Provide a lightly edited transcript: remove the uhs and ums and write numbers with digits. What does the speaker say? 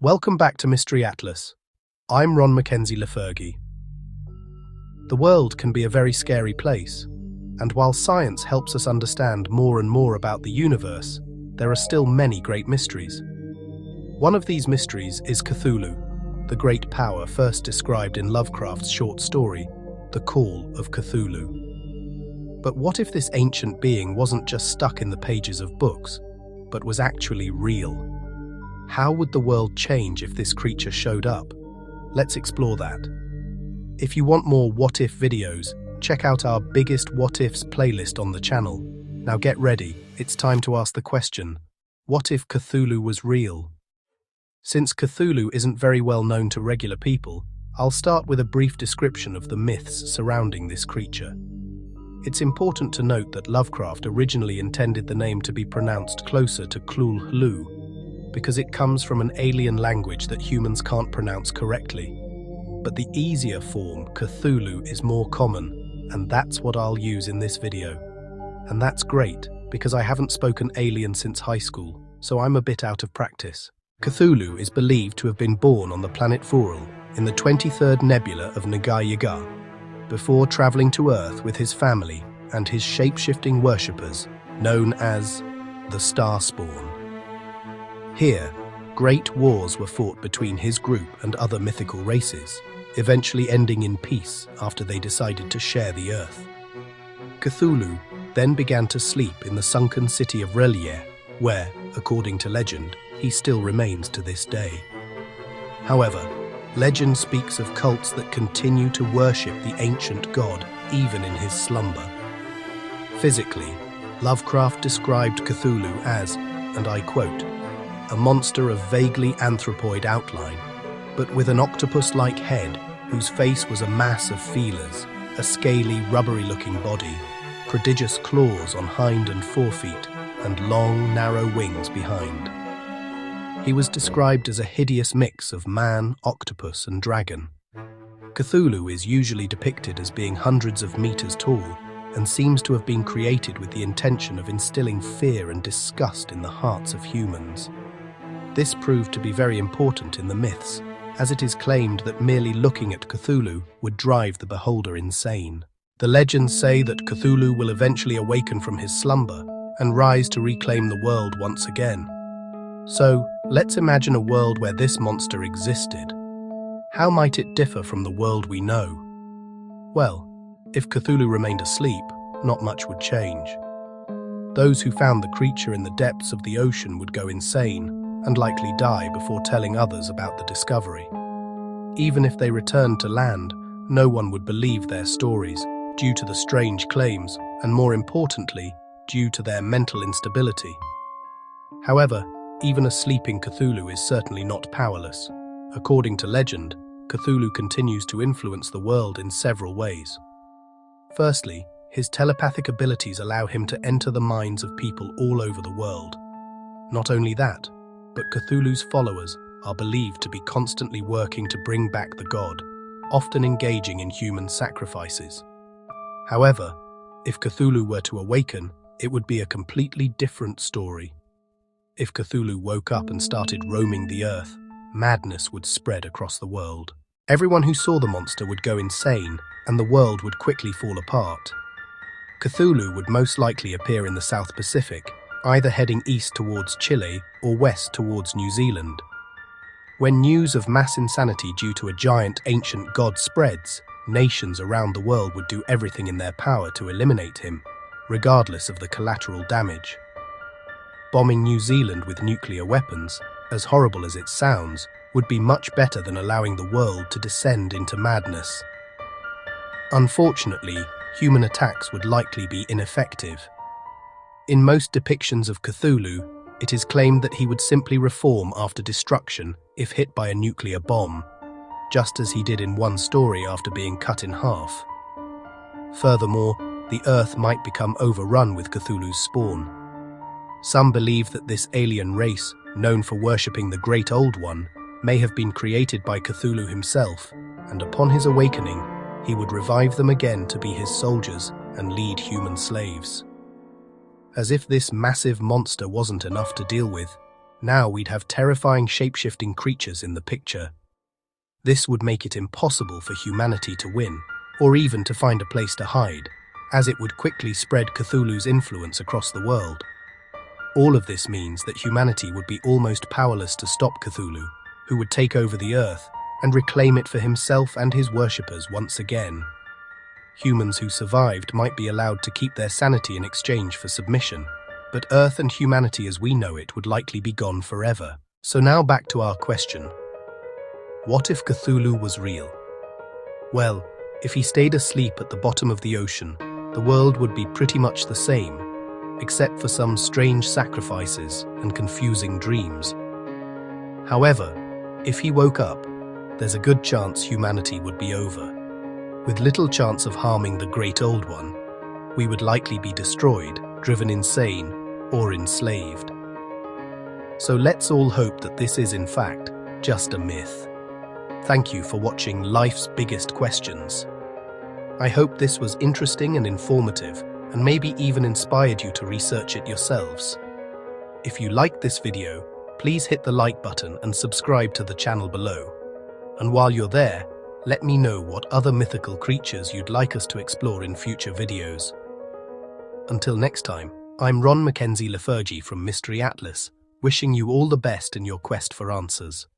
Welcome back to Mystery Atlas. I'm Ron Mackenzie Lafergie. The world can be a very scary place, and while science helps us understand more and more about the universe, there are still many great mysteries. One of these mysteries is Cthulhu, the great power first described in Lovecraft's short story, The Call of Cthulhu. But what if this ancient being wasn't just stuck in the pages of books, but was actually real? How would the world change if this creature showed up? Let's explore that. If you want more what if videos, check out our biggest what ifs playlist on the channel. Now get ready, it's time to ask the question, what if Cthulhu was real? Since Cthulhu isn't very well known to regular people, I'll start with a brief description of the myths surrounding this creature. It's important to note that Lovecraft originally intended the name to be pronounced closer to Cthulhu, because it comes from an alien language that humans can't pronounce correctly. But the easier form, Cthulhu, is more common, and that's what I'll use in this video. And that's great, because I haven't spoken alien since high school, so I'm a bit out of practice. Cthulhu is believed to have been born on the planet Furil in the 23rd nebula of Nagayaga, before traveling to Earth with his family and his shape-shifting worshippers, known as the Starspawn. Here, great wars were fought between his group and other mythical races, eventually ending in peace after they decided to share the Earth. Cthulhu then began to sleep in the sunken city of R'lyeh, where, according to legend, he still remains to this day. However, legend speaks of cults that continue to worship the ancient god even in his slumber. Physically, Lovecraft described Cthulhu as, and I quote, a monster of vaguely anthropoid outline, but with an octopus-like head whose face was a mass of feelers, a scaly, rubbery-looking body, prodigious claws on hind and forefeet, and long, narrow wings behind. He was described as a hideous mix of man, octopus, and dragon. Cthulhu is usually depicted as being hundreds of meters tall and seems to have been created with the intention of instilling fear and disgust in the hearts of humans. This proved to be very important in the myths, as it is claimed that merely looking at Cthulhu would drive the beholder insane. The legends say that Cthulhu will eventually awaken from his slumber and rise to reclaim the world once again. So, let's imagine a world where this monster existed. How might it differ from the world we know? Well, if Cthulhu remained asleep, not much would change. Those who found the creature in the depths of the ocean would go insane and likely die before telling others about the discovery. Even if they returned to land, no one would believe their stories due to the strange claims and, more importantly, due to their mental instability. However, even a sleeping Cthulhu is certainly not powerless. According to legend, Cthulhu continues to influence the world in several ways. Firstly, his telepathic abilities allow him to enter the minds of people all over the world. Not only that, but Cthulhu's followers are believed to be constantly working to bring back the god, often engaging in human sacrifices. However, if Cthulhu were to awaken, it would be a completely different story. If Cthulhu woke up and started roaming the earth, madness would spread across the world. Everyone who saw the monster would go insane, and the world would quickly fall apart. Cthulhu would most likely appear in the South Pacific, either heading east towards Chile or west towards New Zealand. When news of mass insanity due to a giant ancient god spreads, nations around the world would do everything in their power to eliminate him, regardless of the collateral damage. Bombing New Zealand with nuclear weapons, as horrible as it sounds, would be much better than allowing the world to descend into madness. Unfortunately, human attacks would likely be ineffective. In most depictions of Cthulhu, it is claimed that he would simply reform after destruction if hit by a nuclear bomb, just as he did in one story after being cut in half. Furthermore, the Earth might become overrun with Cthulhu's spawn. Some believe that this alien race, known for worshipping the Great Old One, may have been created by Cthulhu himself, and upon his awakening, he would revive them again to be his soldiers and lead human slaves. As if this massive monster wasn't enough to deal with, Now we'd have terrifying shape-shifting creatures in the picture. This would make it impossible for humanity to win, or even to find a place to hide, as it would quickly spread Cthulhu's influence across the world. All of this means that humanity would be almost powerless to stop Cthulhu, who would take over the Earth and reclaim it for himself and his worshippers once again. Humans who survived might be allowed to keep their sanity in exchange for submission, but Earth and humanity as we know it would likely be gone forever. So now back to our question. What if Cthulhu was real? Well, if he stayed asleep at the bottom of the ocean, the world would be pretty much the same, except for some strange sacrifices and confusing dreams. However, if he woke up, there's a good chance humanity would be over. With little chance of harming the Great Old One, we would likely be destroyed, driven insane, or enslaved. So let's all hope that this is in fact just a myth. Thank you for watching Life's Biggest Questions. I hope this was interesting and informative, and maybe even inspired you to research it yourselves. If you liked this video, please hit the like button and subscribe to the channel below. And while you're there, let me know what other mythical creatures you'd like us to explore in future videos. Until next time, I'm Ron Mackenzie Lafergie from Mystery Atlas, wishing you all the best in your quest for answers.